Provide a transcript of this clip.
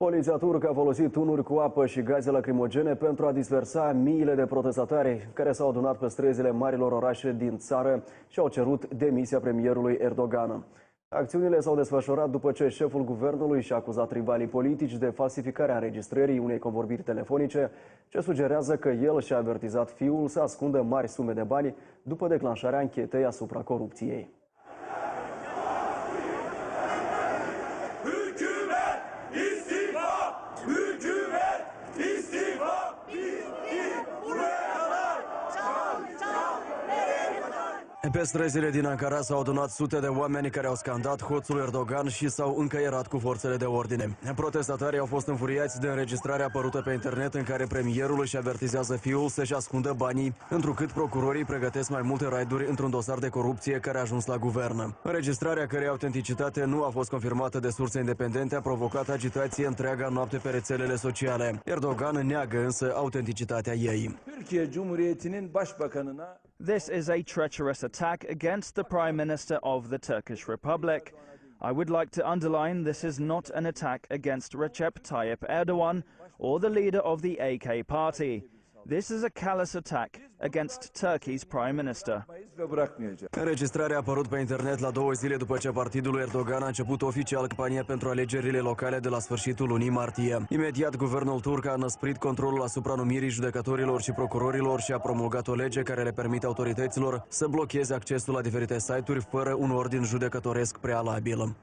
Poliția turcă a folosit tunuri cu apă și gaze lacrimogene pentru a dispersa miile de protestatari care s-au adunat pe străzile marilor orașe din țară și au cerut demisia premierului Erdogan. Acțiunile s-au desfășurat după ce șeful guvernului și-a acuzat rivalii politici de falsificarea înregistrării unei convorbiri telefonice, ce sugerează că el și-a avertizat fiul să ascundă mari sume de bani după declanșarea anchetei asupra corupției. Pe străzile din Ankara s-au adunat sute de oameni care au scandat hoțul Erdogan și s-au încăierat cu forțele de ordine. Protestatarii au fost înfuriați de înregistrarea apărută pe internet în care premierul își avertizează fiul să-și ascundă banii, întrucât procurorii pregătesc mai multe raiduri într-un dosar de corupție care a ajuns la guvern. Înregistrarea, cărei autenticitate nu a fost confirmată de surse independente, a provocat agitație întreaga noapte pe rețelele sociale. Erdogan neagă însă autenticitatea ei. This is a treacherous attack against the Prime Minister of the Turkish Republic. I would like to underline this is not an attack against Recep Tayyip Erdogan or the leader of the AK party. This is a callous attack against Turkey's Prime Minister. Înregistrarea a apărut pe internet la 2 zile după ce partidul lui Erdogan a început oficial campania pentru alegerile locale de la sfârșitul lunii martie. Imediat, guvernul turc a înăsprit controlul asupra numirii judecătorilor și procurorilor și a promulgat o lege care le permite autorităților să blocheze accesul la diferite site-uri fără un ordin judecătoresc prealabil.